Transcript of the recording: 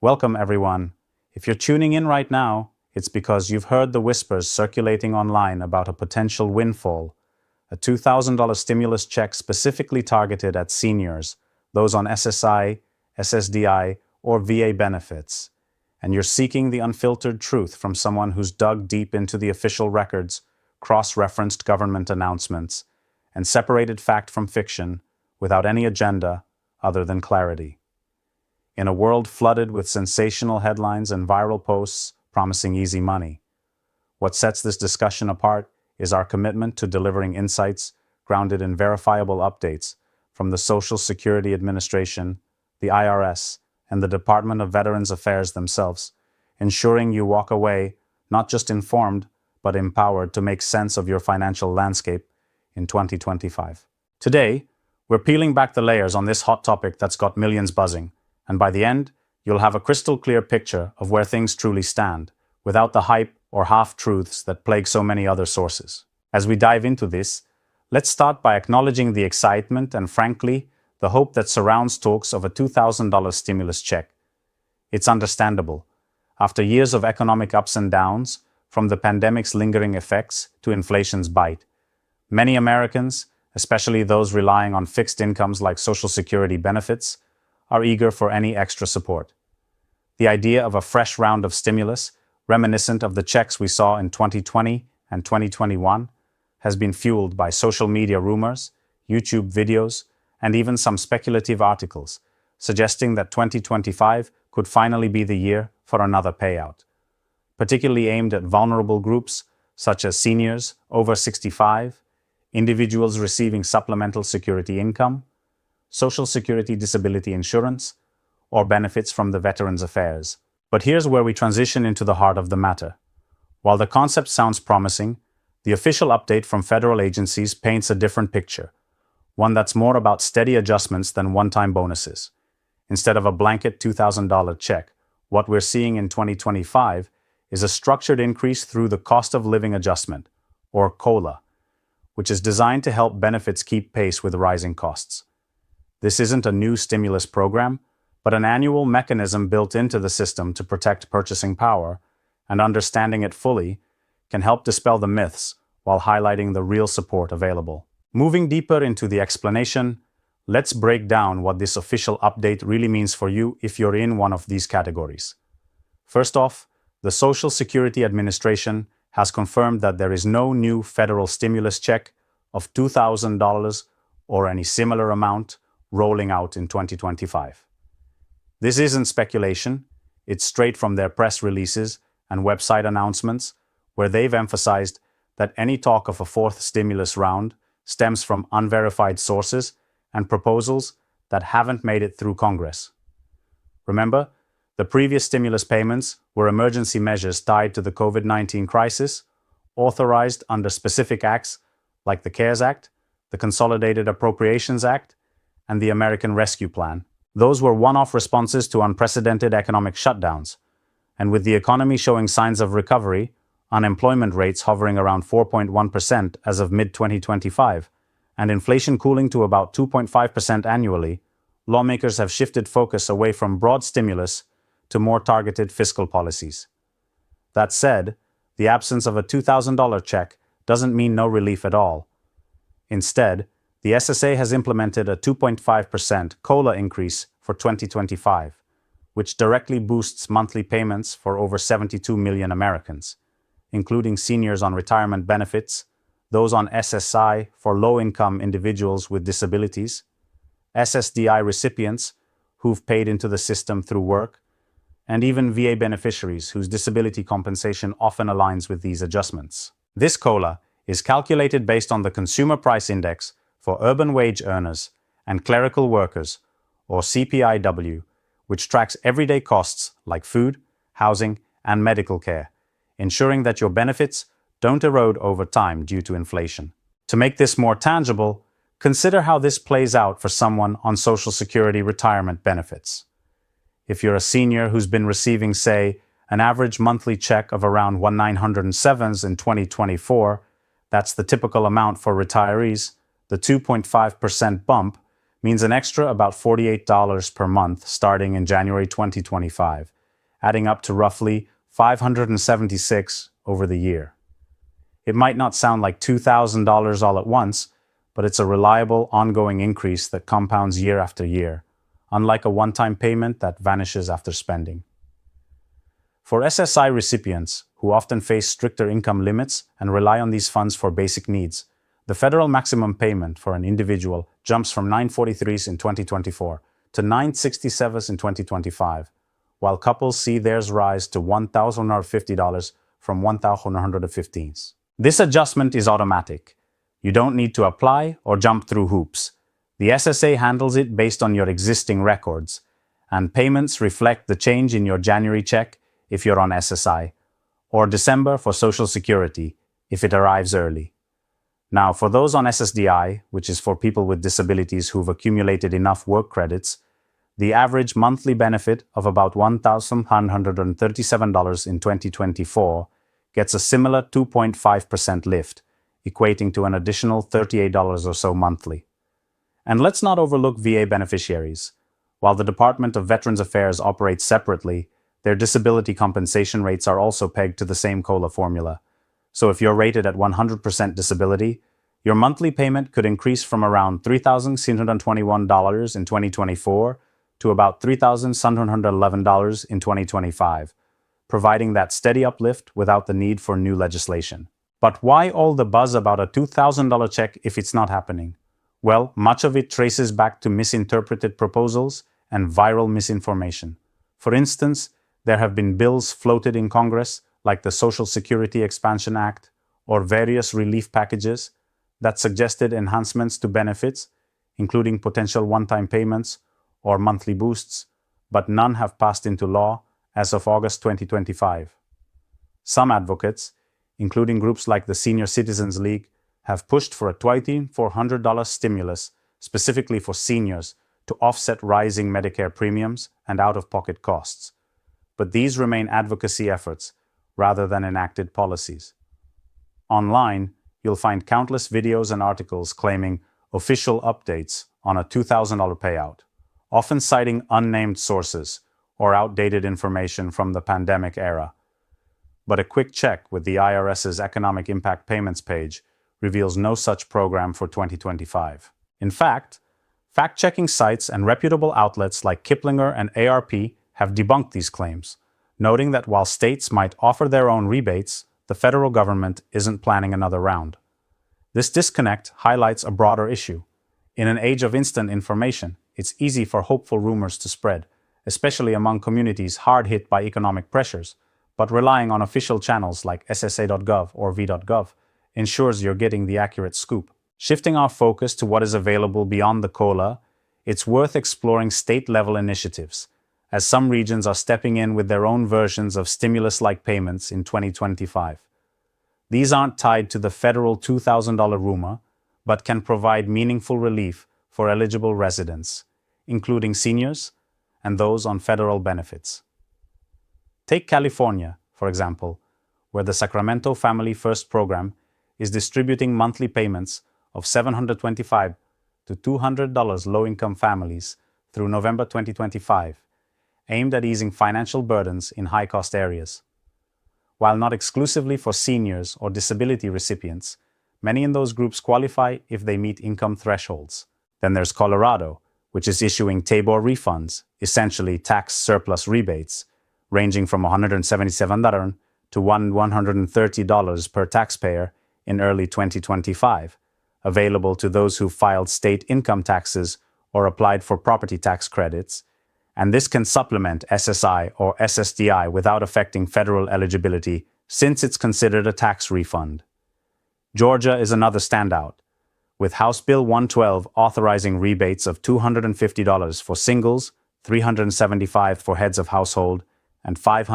Welcome, everyone. If you're tuning in right now, it's because you've heard the whispers circulating online about a potential windfall, a $2,000 stimulus check specifically targeted at seniors, those on SSI, SSDI, or VA benefits. And you're seeking the unfiltered truth from someone who's dug deep into the official records, cross-referenced government announcements, and separated fact from fiction without any agenda other than clarity. In a world flooded with sensational headlines and viral posts promising easy money, what sets this discussion apart is our commitment to delivering insights grounded in verifiable updates from the Social Security Administration, the IRS, and the Department of Veterans Affairs themselves, ensuring you walk away not just informed, but empowered to make sense of your financial landscape in 2025. Today, we're peeling back the layers on this hot topic that's got millions buzzing, and by the end, you'll have a crystal clear picture of where things truly stand, without the hype or half-truths that plague so many other sources. As we dive into this, let's start by acknowledging the excitement and, frankly, the hope that surrounds talks of a $2,000 stimulus check. It's understandable. After years of economic ups and downs, from the pandemic's lingering effects to inflation's bite, many Americans, especially those relying on fixed incomes like Social Security benefits, are eager for any extra support. The idea of a fresh round of stimulus, reminiscent of the checks we saw in 2020 and 2021, has been fueled by social media rumors, YouTube videos, and even some speculative articles, suggesting that 2025 could finally be the year for another payout, particularly aimed at vulnerable groups such as seniors over 65, individuals receiving supplemental security income, Social Security disability insurance, or benefits from the Veterans Affairs. But here's where we transition into the heart of the matter. While the concept sounds promising, the official update from federal agencies paints a different picture, one that's more about steady adjustments than one-time bonuses. Instead of a blanket $2,000 check, what we're seeing in 2025 is a structured increase through the cost of living adjustment, or COLA, which is designed to help benefits keep pace with rising costs. This isn't a new stimulus program, but an annual mechanism built into the system to protect purchasing power, and understanding it fully can help dispel the myths while highlighting the real support available. Moving deeper into the explanation, let's break down what this official update really means for you if you're in one of these categories. First off, the Social Security Administration has confirmed that there is no new federal stimulus check of $2,000 or any similar amount rolling out in 2025. This isn't speculation, it's straight from their press releases and website announcements, where they've emphasized that any talk of a fourth stimulus round stems from unverified sources and proposals that haven't made it through Congress. Remember, the previous stimulus payments were emergency measures tied to the COVID-19 crisis, authorized under specific acts like the CARES Act, the Consolidated Appropriations Act, and the American Rescue Plan. Those were one-off responses to unprecedented economic shutdowns, and with the economy showing signs of recovery, unemployment rates hovering around 4.1% as of mid-2025, and inflation cooling to about 2.5% annually, lawmakers have shifted focus away from broad stimulus to more targeted fiscal policies. That said, the absence of a $2,000 check doesn't mean no relief at all. Instead, the SSA has implemented a 2.5% COLA increase for 2025, which directly boosts monthly payments for over 72 million Americans, including seniors on retirement benefits, those on SSI for low-income individuals with disabilities, SSDI recipients who've paid into the system through work, and even VA beneficiaries whose disability compensation often aligns with these adjustments. This COLA is calculated based on the Consumer Price Index for urban wage earners and clerical workers, or CPIW, which tracks everyday costs like food, housing, and medical care, ensuring that your benefits don't erode over time due to inflation. To make this more tangible, consider how this plays out for someone on Social Security retirement benefits. If you're a senior who's been receiving, say, an average monthly check of around $1,907 in 2024, that's the typical amount for retirees, the 2.5% bump means an extra about $48 per month starting in January 2025, adding up to roughly $576 over the year. It might not sound like $2,000 all at once, but it's a reliable, ongoing increase that compounds year after year, unlike a one-time payment that vanishes after spending. For SSI recipients, who often face stricter income limits and rely on these funds for basic needs, the federal maximum payment for an individual jumps from $943 in 2024 to $967 in 2025, while couples see theirs rise to $1,150 from $1,115. This adjustment is automatic. You don't need to apply or jump through hoops. The SSA handles it based on your existing records, and payments reflect the change in your January check if you're on SSI, or December for Social Security if it arrives early. Now, for those on SSDI, which is for people with disabilities who've accumulated enough work credits, the average monthly benefit of about $1,137 in 2024 gets a similar 2.5% lift, equating to an additional $38 or so monthly. And let's not overlook VA beneficiaries. While the Department of Veterans Affairs operates separately, their disability compensation rates are also pegged to the same COLA formula. So if you're rated at 100% disability, your monthly payment could increase from around $3,621 in 2024 to about $3,711 in 2025, providing that steady uplift without the need for new legislation. But why all the buzz about a $2,000 check if it's not happening? Well, much of it traces back to misinterpreted proposals and viral misinformation. For instance, there have been bills floated in Congress, like the Social Security Expansion Act, or various relief packages that suggested enhancements to benefits, including potential one-time payments or monthly boosts, but none have passed into law as of August 2025. Some advocates, including groups like the Senior Citizens League, have pushed for a $2,400 stimulus specifically for seniors to offset rising Medicare premiums and out-of-pocket costs. But these remain advocacy efforts rather than enacted policies. Online, you'll find countless videos and articles claiming official updates on a $2,000 payout, often citing unnamed sources or outdated information from the pandemic era. But a quick check with the IRS's Economic Impact Payments page reveals no such program for 2025. In fact, fact-checking sites and reputable outlets like Kiplinger and ARP have debunked these claims, noting that while states might offer their own rebates, the federal government isn't planning another round. This disconnect highlights a broader issue. In an age of instant information, it's easy for hopeful rumors to spread, especially among communities hard hit by economic pressures, but relying on official channels like ssa.gov or v.gov ensures you're getting the accurate scoop. Shifting our focus to what is available beyond the COLA, it's worth exploring state-level initiatives, as some regions are stepping in with their own versions of stimulus-like payments in 2025. These aren't tied to the federal $2,000 rumor, but can provide meaningful relief for eligible residents, including seniors and those on federal benefits. Take California, for example, where the Sacramento Family First program is distributing monthly payments of $725 to $200 low-income families through November 2025, aimed at easing financial burdens in high-cost areas. While not exclusively for seniors or disability recipients, many in those groups qualify if they meet income thresholds. Then there's Colorado, which is issuing Tabor refunds, essentially tax surplus rebates, ranging from $177 to $130 per taxpayer in early 2025, available to those who filed state income taxes or applied for property tax credits, and this can supplement SSI or SSDI without affecting federal eligibility since it's considered a tax refund. Georgia is another standout, with House Bill 112 authorizing rebates of $250 for singles, $375 for heads of household, and $500